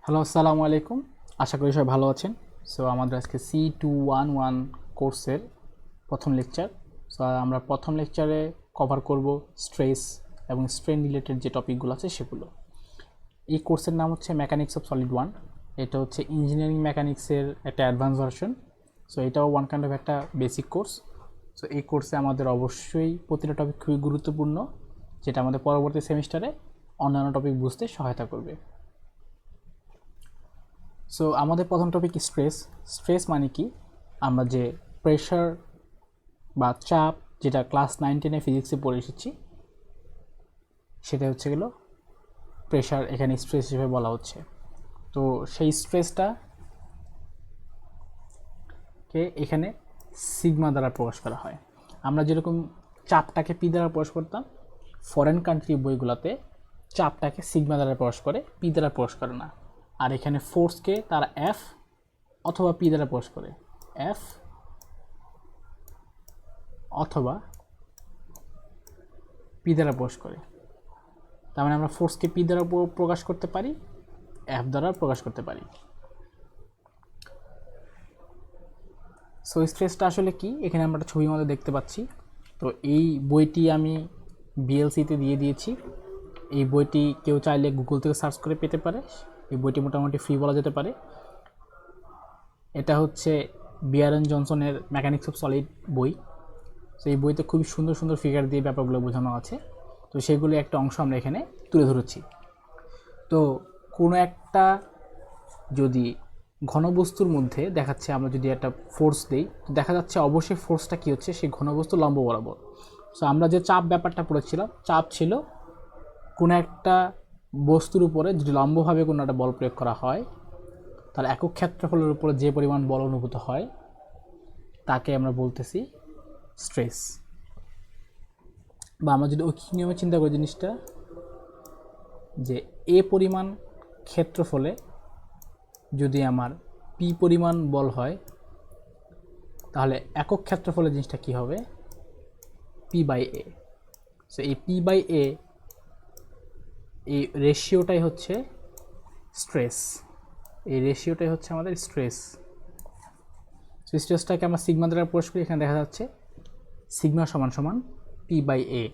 Hello, আসসালামু আলাইকুম। আশা করি সবাই ভালো আছেন। সো আমাদের আজকে C211 কোর্সের প্রথম লেকচার। সো আমরা প্রথম লেকচারে কভার করব স্ট্রেস এবং স্ট্রেন রিলেটেড যে টপিকগুলো আছে সেগুলো। এই কোর্সের নাম হচ্ছে মেকানিক্স অফ সলিড ওয়ান। এটা হচ্ছে ইঞ্জিনিয়ারিং মেকানিক্সের একটা অ্যাডভান্স ভার্সন। সো এটাও ওয়ান কাইন্ড অফ একটা বেসিক কোর্স। সো এই কোর্সে আমাদের অবশ্যই প্রতিটা টপিক খুবই গুরুত্বপূর্ণ, যেটা আমাদের পরবর্তী সেমিস্টারে অন্যান্য টপিক বুঝতে সহায়তা করবে। সো আমাদের প্রথম টপিক স্ট্রেস। স্ট্রেস মানে কি? আমরা যে প্রেশার বা চাপ, যেটা ক্লাস 9-10 ফিজিক্সে পড়ে এসেছি, সেটা হচ্ছে গেল প্রেশার, এখানে স্ট্রেস হিসেবে বলা হচ্ছে। তো সেই স্ট্রেসটাকে এখানে সিগমা দ্বারা প্রকাশ করা হয়। আমরা যেরকম চাপটাকে পি দ্বারা প্রকাশ করতাম, ফরেন কান্ট্রি বইগুলোতে চাপটাকে সিগমা দ্বারা প্রকাশ করে, পি দ্বারা প্রকাশ করে না। আর এখানে ফোর্সকে তারা এফ অথবা পি দ্বারা প্রকাশ করে, এফ অথবা পি দ্বারা প্রকাশ করে। তার মানে আমরা ফোর্সকে পি দ্বারা প্রকাশ করতে পারি, এফ দ্বারা প্রকাশ করতে পারি। সো স্ট্রেসটা আসলে কি, এখানে আমরা একটা ছবির মধ্যে দেখতে পাচ্ছি। তো এই বইটি আমি বিএলসিতে দিয়ে দিয়েছি। এই বইটি কেউ চাইলে গুগল থেকে সার্চ করে পেতে পারে। এই বইটি মোটামুটি ফ্রি বলা যেতে পারে। এটা হচ্ছে বিয়ারেন জনসনের মেকানিক্স অফ সলিড বই। তো এই বইতে খুবই সুন্দর সুন্দর ফিগার দিয়ে ব্যাপারগুলো বোঝানো আছে। তো সেগুলো একটা অংশ আমরা এখানে তুলে ধরেছি। তো কোনো একটা যদি ঘনবস্তুর মধ্যে দেখাচ্ছে, আমরা যদি একটা ফোর্স দিই, তো দেখা যাচ্ছে অবশ্যই ফোর্সটা কী হচ্ছে, সেই ঘনবস্তু লম্ব বরাবর। সো আমরা যে চাপ ব্যাপারটা পড়েছিলাম, চাপ ছিল কোনো একটা বস্তুর উপরে যদি লম্বভাবে কোনো একটা বল প্রয়োগ করা হয়, তার একক ক্ষেত্রফলের উপরে যে পরিমাণ বল অনুভূত হয় তাকে আমরা বলতেছি স্ট্রেস। বা আমরা যদি ঐকিক নিয়মে চিন্তা করি জিনিসটা, যে এ পরিমাণ ক্ষেত্রফলে যদি আমার পি পরিমাণ বল হয়, তাহলে একক ক্ষেত্রফলে জিনিসটা কি হবে, পি বাই এ। সো এই পি বাই এ, এই রেশিওটাই হচ্ছে স্ট্রেস। এই রেশিওটাই হচ্ছে আমাদের স্ট্রেস। সো স্ট্রেসটাকে আমরা সিগমা দ্বারা প্রকাশ করি। এখানে দেখা যাচ্ছে সিগমা সমান সমান P by A.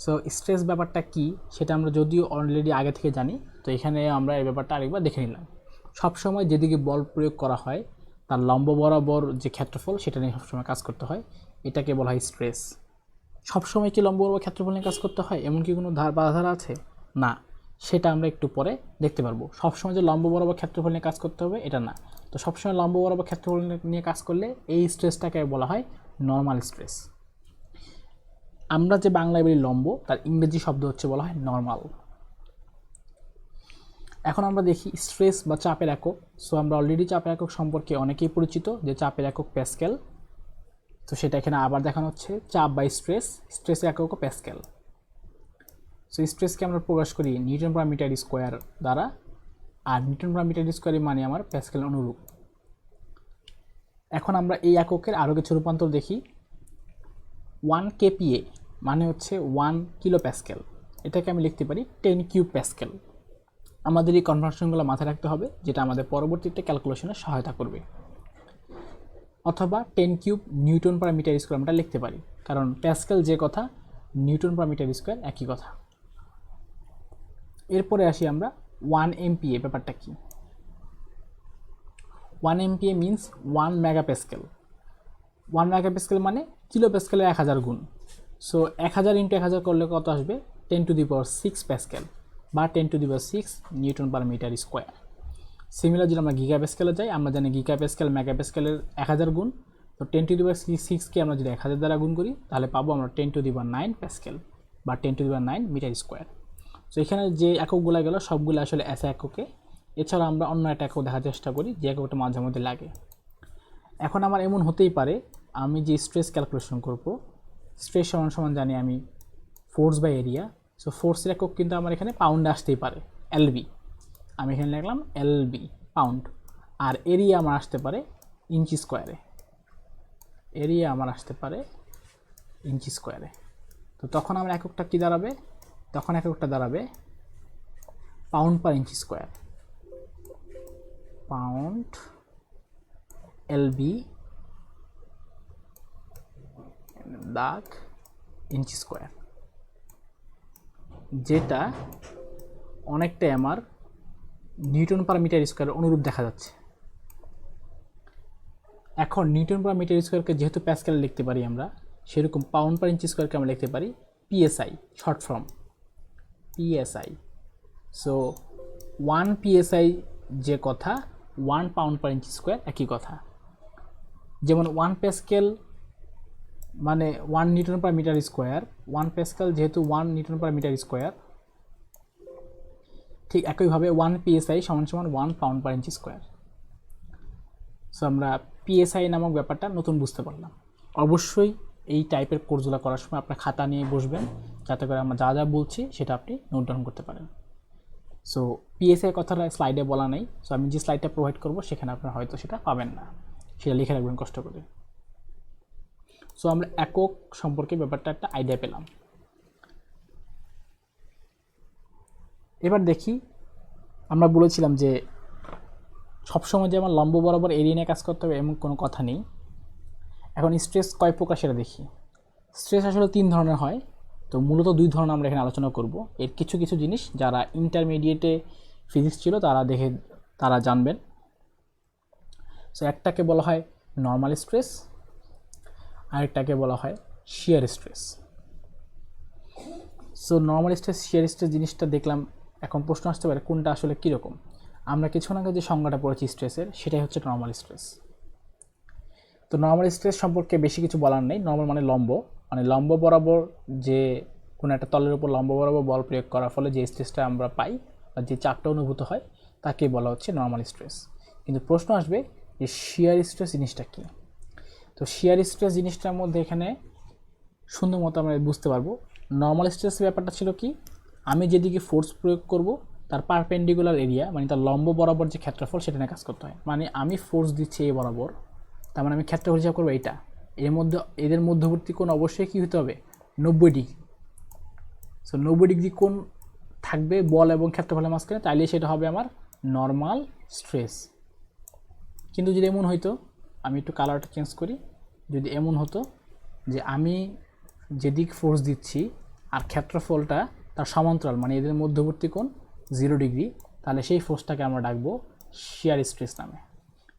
So stress ব্যাপারটা কি সেটা আমরা যদিও অলরেডি আগে থেকে জানি, তো এখানে আমরা এই ব্যাপারটা আরেকবার দেখে নিলাম। সবসময় যেদিকে বল প্রয়োগ করা হয় তার লম্ব বরাবর যে ক্ষেত্রফল, সেটা নিয়ে সবসময় কাজ করতে হয়। এটাকে বলা হয় স্ট্রেস। সবসময় কি লম্ব বরাবর ক্ষেত্রফল নিয়ে কাজ করতে হয় এমন কি কোনো বাধাধারা আছে? না, সেটা আমরা একটু পরে দেখতে পারবো। সবসময় যে লম্ব বরাবর ক্ষেত্রফল নিয়ে কাজ করতে হবে এটা না। তো সবসময় লম্ব বরাবর ক্ষেত্রফল নিয়ে কাজ করলে এই স্ট্রেসটাকে বলা হয় নর্মাল স্ট্রেস। আমরা যে বাংলায় বলি লম্ব, তার ইংরেজি শব্দ হচ্ছে বলা হয় নর্মাল। এখন আমরা দেখি স্ট্রেস বা চাপের একক। সো আমরা অলরেডি চাপের একক সম্পর্কে অনেকেই পরিচিত, যে চাপের একক প্যাসকেল। তো সেটা এখানে আবার দেখানো হচ্ছে, চাপ বাই স্ট্রেস, স্ট্রেসের একক প্যাসকেল। সো স্ট্রেসকে আমরা প্রকাশ করি নিউটন পার মিটার স্কোয়ার দ্বারা, আর নিউটন পার মিটার স্কোয়ারের মানে আমার প্যাসকেল অনুরূপ। এখন আমরা এই এককের আরও কিছু রূপান্তর দেখি। 1 kPa মানে হচ্ছে 1 কিলো প্যাসকেল। এটাকে আমি লিখতে পারি 10 কিউব প্যাসকেল। আমাদের এই কনভার্সনগুলো মাথায় রাখতে হবে, যেটা আমাদের পরবর্তীতে ক্যালকুলেশনে সহায়তা করবে। অথবা 10 cube newton per metre square আমরা লিখতে পারি, কারণ প্যাসকেল যে কথা, নিউটন পার মিটার স্কোয়ার একই কথা। এরপরে আসি আমরা 1 MPa ব্যাপারটা কি। 1 MPa মিন্স 1 মেগাপ্যাসকেল। 1 মেগাপ্যাসকেল মানে কিলো প্যাসকেলের 1000 গুণ। সো 1000 ইন্টু 1000 করলে কত আসবে, 10⁶ প্যাসকেল বা 10⁶ newton per metre square. Similar যদি আমরা গিগা প্যাসকেলে যাই, আমরা জানি গিগা প্যাসকেল মেগাপ্যাসকেলের 1000 গুণ। তো 10⁶কে আমরা যদি 1000 দ্বারা গুণ করি তাহলে পাবো আমরা 10⁹ প্যাসকেল বা 10⁹ মিটার স্কোয়ার। তো এখানে যে এককগুলো গেল সবগুলো আসলে এসে এককে। এছাড়া আমরা অন্য একটা একক দেখার চেষ্টা করি যে এককটা মাঝে মধ্যে লাগে। এখন আমার এমন হতেই পারে, আমি যে স্ট্রেস ক্যালকুলেশন করব, স্ট্রেস সমান সমান জানি আমি ফোর্স বাই এরিয়া। সো ফোর্সের একক কিন্তু আমার এখানে পাউন্ডে আসতেই পারে, এলবি। আমি এখানে লিখলাম এলবি, পাউন্ড। আর এরিয়া আমার আসতে পারে ইঞ্চি স্কোয়ারে। এরিয়া আমার আসতে পারে ইঞ্চি স্কোয়ারে। তো তখন আমার এককটা কী দাঁড়াবে, তখন এককটা দাঁড়াবে পাউন্ড পার ইঞ্চি স্কোয়ার। পাউন্ড এলবি দাগ ইঞ্চি স্কোয়ার, যেটা অনেকটাই আমার নিউটন পার মিটার স্কোয়ার অনুরূপ দেখা যাচ্ছে। এখন নিউটন পার মিটার স্কোয়ারকে যেহেতু প্যাসকেলে লিখতে পারি আমরা, সেরকম পাউন্ড পার ইঞ্চি স্কোয়ারকে আমরা লিখতে পারি PSI, short form PSI. So 1 PSI যে কথা, 1 পাউন্ড পার ইঞ্চি স্কোয়ার একই কথা। যেমন 1 প্যাসকেল মানে 1 newton per metre square, 1 pascal যেহেতু 1 নিউটন পার মিটার স্কোয়ার, ঠিক একইভাবে 1 পিএসআই সমান সমান 1 পাউন্ড পার ইঞ্চি স্কোয়ার। সো আমরা পিএসআই নামক ব্যাপারটা নতুন বুঝতে পারলাম। অবশ্যই এই টাইপের কোর্সগুলো করার সময় আপনার খাতা নিয়ে বসবেন, যাতে করে আমরা যা যা বলছি সেটা আপনি নোট ডাউন করতে পারেন। সো পিএসআই কথাটা স্লাইডে বলা নেই, সো আমি যে স্লাইডটা প্রোভাইড করব সেখানে আপনারা হয়তো সেটা পাবেন না, সেটা লিখে রাখবেন কষ্ট করে। সো আমরা একক সম্পর্কে ব্যাপারটা একটা আইডিয়া পেলাম। এবার দেখি, আমরা বলেছিলাম যে সবসময় যে আমার লম্ব বরাবর এরিয়া নিয়ে কাজ করতে হবে এমন কোনো কথা নেই। এখন স্ট্রেস কয় প্রকার সেটা দেখি। স্ট্রেস আসলে 3 ধরনের হয়, তো মূলত 2 ধরনের আমরা এখানে আলোচনা করব। এর কিছু কিছু জিনিস যারা ইন্টারমিডিয়েটে ফিজিক্স ছিল তারা জানবেন। সো একটাকে বলা হয় নর্মাল স্ট্রেস, আরেকটাকে বলা হয় shear stress. So normal stress, shear stress জিনিসটা দেখলাম, এখন প্রশ্ন আসতে পারে কোনটা আসলে কীরকম। আমরা কিছুক্ষণ আগে যে সংজ্ঞাটা পড়েছি স্ট্রেসের, সেটাই হচ্ছে নর্মাল স্ট্রেস। তো নর্মাল স্ট্রেস সম্পর্কে বেশি কিছু বলার নেই। নর্মাল মানে লম্ব বরাবর যে কোনো একটা তলের উপর লম্ব বরাবর বল প্রয়োগ করার ফলে যে স্ট্রেসটা আমরা পাই বা যে চাপটা অনুভূত হয় তাকে বলা হচ্ছে নর্মাল স্ট্রেস। কিন্তু প্রশ্ন আসবে যে শিয়ার স্ট্রেস জিনিসটা কী। তো শিয়ার স্ট্রেস জিনিসটার মধ্যে এখানে সুন্দর মতো আমরা বুঝতে পারবো। নর্মাল স্ট্রেস ব্যাপারটা ছিল কি, আমি যেদিকে ফোর্স প্রয়োগ করব তার পারপেন্ডিকুলার এরিয়া মানে তার লম্ব বরাবর যে ক্ষেত্রফল সেটা নিয়ে কাজ করতে হয়। মানে আমি ফোর্স দিচ্ছি এই বরাবর, তার মানে আমি ক্ষেত্রফল হিসাব করবো এইটা, এদের মধ্যবর্তী কোণ অবশ্যই কী হতে হবে 90 ডিগ্রি। সো 90 ডিগ্রি কোণ থাকবে বল এবং ক্ষেত্রফলের মাঝখানে, তাইলে সেটা হবে আমার নর্মাল স্ট্রেস। কিন্তু যদি এমন হইতো, আমি একটু কালারটা চেঞ্জ করি, যদি এমন হতো যে আমি যেদিক ফোর্স দিচ্ছি আর ক্ষেত্রফলটা তার সমান্তরাল মানে এদের মধ্যবর্তী কোণ 0 ডিগ্রি, তাহলে সেই ফোর্সটাকে আমরা ডাকবো শিয়ার স্ট্রেস নামে।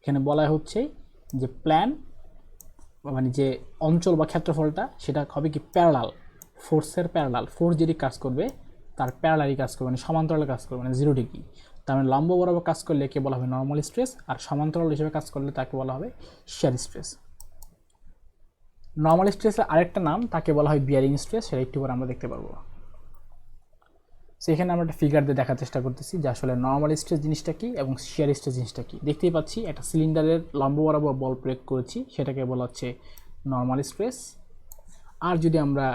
এখানে বলা হচ্ছে যে প্ল্যান মানে যে অঞ্চল বা ক্ষেত্রফলটা সেটা হবে কি প্যারালাল, ফোর্সের প্যারালাল, ফোর্স যেটি কাজ করবে তার প্যারালালি কাজ করবে মানে সমান্তরালে কাজ করবে মানে 0 ডিগ্রি। তার মানে লম্ব বরাবর কাজ করলে একে বলা হবে নর্মাল স্ট্রেস, আর সমান্তরাল হিসেবে কাজ করলে তাকে বলা হবে শিয়ার স্ট্রেস। নর্মাল স্ট্রেসের আরেকটা নাম তাকে বলা হয় বিয়ারিং স্ট্রেস, সেটা একটু পরে আমরা দেখতে পারবো। সেখানে আমরা একটা ফিগার দিয়ে দেখার চেষ্টা করতেছি যে আসলে নর্মাল স্ট্রেস জিনিসটা কি এবং শিয়ার স্ট্রেস জিনিসটা কি। দেখতেই পাচ্ছি একটা সিলিন্ডারের লম্ব বরাবর বল প্রয়োগ করেছি, সেটাকে বলা হচ্ছে নর্মাল স্ট্রেস। আর যদি আমরা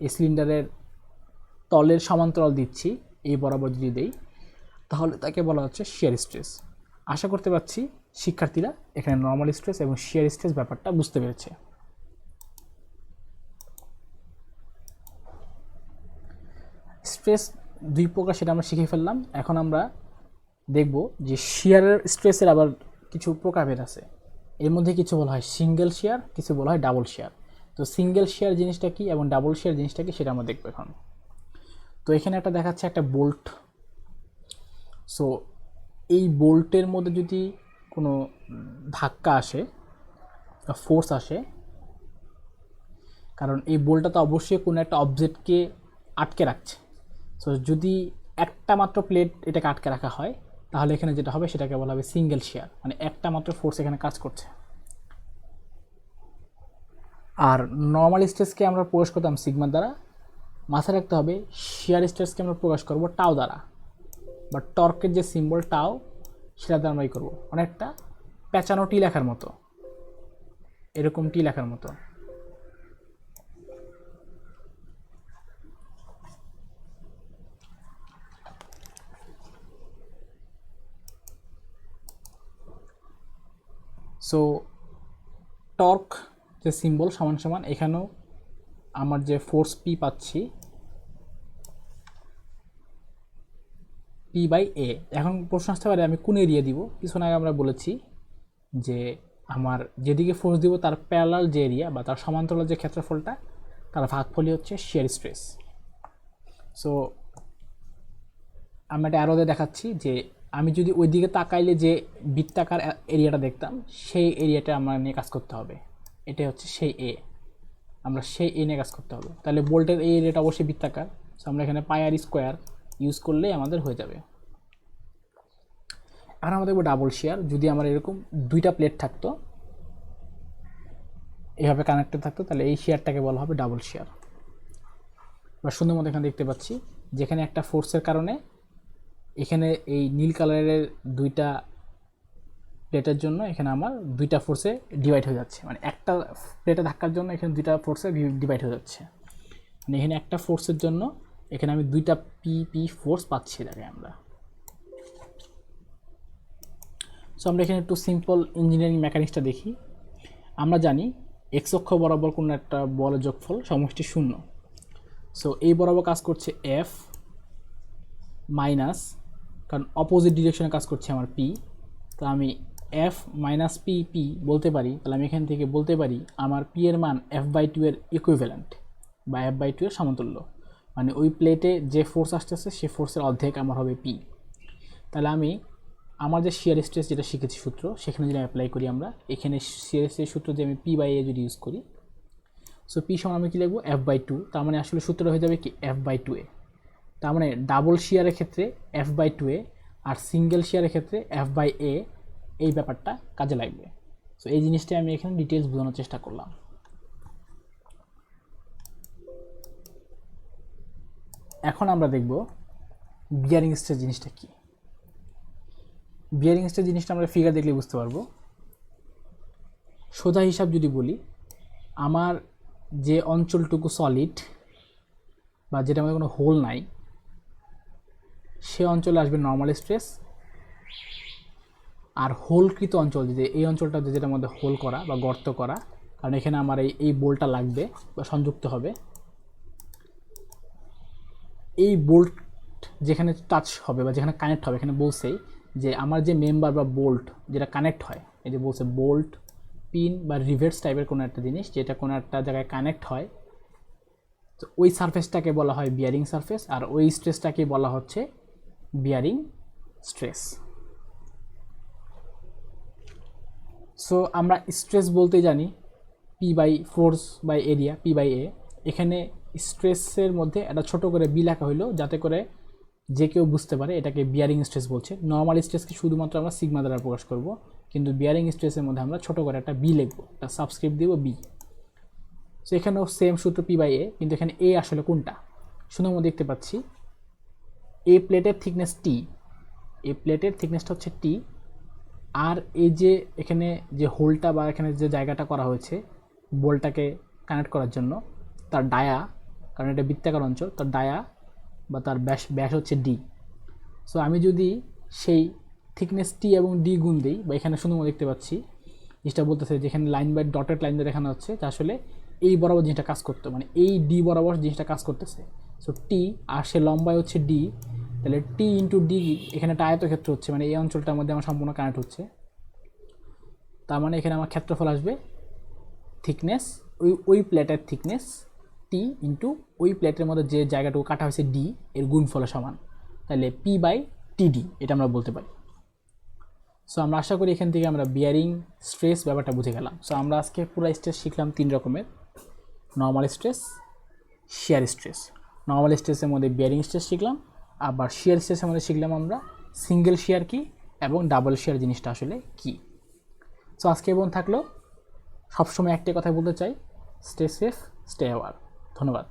এই সিলিন্ডারের তলের সমান্তরাল দিচ্ছি এই বরাবর যদি দেই, তাহলে তাকে বলা হচ্ছে শিয়ার স্ট্রেস। আশা করতে পারছি শিক্ষার্থীরা এখানে নর্মাল স্ট্রেস এবং শিয়ার স্ট্রেস ব্যাপারটা বুঝতে পেরেছে। স্ট্রেস 2 প্রকার সেটা আমরা শিখে ফেললাম। এখন আমরা দেখব যে শিয়ার স্ট্রেসের আবার কিছু প্রকারভেদ আছে। এর মধ্যে কিছু বলা হয় সিঙ্গেল শিয়ার, কিছু বলা হয় ডাবল শিয়ার। তো সিঙ্গেল শিয়ার জিনিসটা কি এবং ডাবল শিয়ার জিনিসটা কি সেটা আমরা দেখব এখন। তো এখানে একটা দেখাচ্ছে একটা বোল্ট। সো এই বোল্টের মধ্যে যদি কোনো ধাক্কা আসে, ফোর্স আসে, কারণ এই বোল্টটা তো অবশ্যই কোনো একটা অবজেক্টকে আটকে রাখছে। সো যদি একটা মাত্র প্লেট এটাকে আটকে রাখা হয়, তাহলে এখানে যেটা হবে সেটাকে বলা হবে সিঙ্গেল শিয়ার, মানে একটা মাত্র ফোর্স এখানে কাজ করছে। আর নর্মাল স্ট্রেসকে আমরা প্রকাশ করতাম সিগমার দ্বারা। মাথায় রাখতে হবে শিয়ার স্ট্রেসকে আমরা প্রকাশ করব টাও দ্বারা, বা টর্কের যে সিম্বল টাও সেটা দ্বারা আমরা করবো অনেকটা পেঁচানো টি লেখার মতো, এরকম টি লেখার মতো। সো টর্ক যে সিম্বল সমান সমান এখানেও আমার যে ফোর্স পি পাচ্ছি, পি বাই এ। এখন প্রশ্ন আসতে পারে আমি কোন এরিয়া দিব। কিছুক্ষণ আগে আমরা বলেছি যে আমার যেদিকে ফোর্স দিব তার প্যারালাল যে এরিয়া বা তার সমান্তরাল যে ক্ষেত্রফলটা তার ভাগফলই হচ্ছে শিয়ার স্ট্রেস। সো আমি একটা অ্যারোতে দেখাচ্ছি যে আমি যদি ওই দিকে তাকাইলে যে বৃত্তাকার এরিয়াটা দেখতাম সেই এরিয়াটা আমার নিয়ে কাজ করতে হবে। এটাই হচ্ছে সেই এ, আমরা সেই এ নিয়ে কাজ করতে হবে। তাহলে বোল্টের এই এরিয়াটা অবশ্যই বৃত্তাকার। সো আমরা এখানে পাই আর স্কোয়ার ইউজ করলেই আমাদের হয়ে যাবে। আর আমরা দেখবো ডাবল শেয়ার। যদি আমার এরকম দুইটা প্লেট থাকতো, এইভাবে কানেক্টেড থাকতো, তাহলে এই শেয়ারটাকে বলা হবে ডাবল শেয়ার। বা সুন্দর মতো এখানে দেখতে পাচ্ছি যেখানে একটা ফোর্সের কারণে এখানে এই নীল কালারের দুইটা প্লেটের জন্য এখানে আমার দুইটা ফোর্সে ডিভাইড হয়ে যাচ্ছে, মানে একটা প্লেটে ধাক্কার জন্য এখানে দুইটা ফোর্সে ডিভাইড হয়ে যাচ্ছে। মানে এখানে একটা ফোর্সের জন্য এখানে আমি দুইটা পি ফোর্স পাচ্ছি এটাকে আমরা। সো আমরা এখানে একটু সিম্পল ইঞ্জিনিয়ারিং মেকানিক্সটা দেখি। আমরা জানি এক্স অক্ষ বরাবর কোনো একটা বলের যোগফল সমষ্টি 0। সো এই বরাবর কাজ করছে এফ মাইনাস, কারণ অপোজিট ডিরেকশনে কাজ করছে আমার পি, তো আমি এফ মাইনাস পি বলতে পারি। তাহলে আমি এখান থেকে বলতে পারি আমার পি এর মান f/2 এর ইকুইভ্যালেন্ট বা f/2 এর সমতুল্য। মানে ওই প্লেটে যে ফোর্স আসতেছে সে ফোর্সের অর্ধেক আমার হবে পি। তাহলে আমি আমার যে শিয়ার স্ট্রেস যেটা শিখেছি সূত্র, সেখানে যদি অ্যাপ্লাই করি আমরা এখানে শিয়ার স্ট্রেস সূত্র যে আমি পি বাই এ যদি ইউজ করি, সো পি সমান আমি কী লিখবো f/2। তার মানে আসলে সূত্রটা হয়ে যাবে কি f/2a। তার মানে ডাবল শেয়ারের ক্ষেত্রে f/2a আর সিঙ্গেল শেয়ারের ক্ষেত্রে f/a, এই ব্যাপারটা কাজে লাগবে। সো এই জিনিসটাই আমি এখানে ডিটেলস বোঝানোর চেষ্টা করলাম। এখন আমরা দেখব বিয়ারিং স্ট্রেস জিনিসটা কি। বিয়ারিং স্ট্রেস জিনিসটা আমরা ফিগার দেখলে বুঝতে পারবো। সোজা হিসাব যদি বলি, আমার যে অঞ্চলটুকু সলিড বা যেটা মধ্যে কোনো হোল নাই, সে অঞ্চলে আসবে নর্মাল স্ট্রেস। আর হোলকৃত অঞ্চল যে এই অঞ্চলটা যেটার মধ্যে হোল করা বা গর্ত করা, কারণ এখানে আমার এই বোল্টটা লাগবে বা সংযুক্ত হবে, এই বোল্ট যেখানে টাচ হবে বা যেখানে কানেক্ট হবে, এখানে বলছেই যে আমার যে মেম্বার বা বোল্ট যেটা কানেক্ট হয়, এই যে বলছে বোল্ট পিন বা রিভেটস টাইপের কোনো একটা জিনিস যেটা কোনো একটা জায়গায় কানেক্ট হয়, তো ওই সারফেসটাকে বলা হয় বিয়ারিং সারফেস। আর ওই স্ট্রেসটাকে বলা হচ্ছে বিয়ারিং স্ট্রেস। সো আমরা স্ট্রেস বলতে জানি P by force by area, P by A. এখানে স্ট্রেসের মধ্যে একটা ছোট করে বি লেখা হইলো যাতে করে যে কেউ বুঝতে পারে এটাকে বিয়ারিং স্ট্রেস বলছে। নর্মাল স্ট্রেসকে শুধুমাত্র আমরা সিগমা দ্বারা প্রকাশ করব, কিন্তু বিয়ারিং স্ট্রেসের মধ্যে আমরা ছোট করে একটা বি লিখবো, একটা সাবস্ক্রিপ্ট দিব বি। সো এখানেও সেম সূত্র পি বাই এ, কিন্তু এখানে এ আসলে কোনটা শুধু আমরা দেখতে পাচ্ছি এ প্লেটের থিকনেস টি, এই প্লেটের থিকনেসটা হচ্ছে টি। আর এই যে এখানে যে হোলটা বা এখানে যে জায়গাটা করা হয়েছে বলটাকে কানেক্ট করার জন্য, তার ডায়া, কারণ এটা বৃত্তাকার অঞ্চল, তার ডায়া বা তার ব্যাস হচ্ছে ডি। সো আমি যদি সেই থিকনেস টি এবং ডি গুণ দিই, বা এখানে শুধু দেখতে পাচ্ছি জিনিসটা বলতেছে যেখানে লাইন বাই ডটেড লাইন দিয়ে দেখানো হচ্ছে যে আসলে এই বরাবর জিনিসটা কাজ করতো, মানে এই ডি বরাবর জিনিসটা কাজ করতেছে। সো টি আর সে লম্বায় হচ্ছে ডি, তাহলে টি ইন্টু ডি, এখানে একটা আয়তক্ষেত্র হচ্ছে, মানে এই অঞ্চলটার মধ্যে আমার সম্পূর্ণ কানেক্ট হচ্ছে। তার মানে এখানে আমার ক্ষেত্রফল আসবে থিকনেস, ওই প্লেটের থিকনেস টি ইন্টু ওই প্লেটের মধ্যে যে জায়গাটুকু কাটা হয়েছে ডি এর গুণফলের সমান। তাহলে পি বাই টিডি এটা আমরা বলতে পারি। সো আমরা আশা করি এখান থেকে আমরা বিয়ারিং স্ট্রেস ব্যাপারটা বুঝে গেলাম। সো আমরা আজকে পুরো স্ট্রেস শিখলাম 3 রকমের: normal stress, shear stress. Normal স্ট্রেসের মধ্যে বিয়ারিং স্ট্রেস শিখলাম, আবার শিয়ার স্ট্রেসের মধ্যে শিখলাম আমরা সিঙ্গেল শিয়ার কি এবং ডাবল শিয়ার জিনিসটা আসলে কি। সো আজকে এবং থাকলো, সবসময় একটাই কথা বলতে চাই, স্টে সেফ, স্টে অ্যাওয়ার। ধন্যবাদ।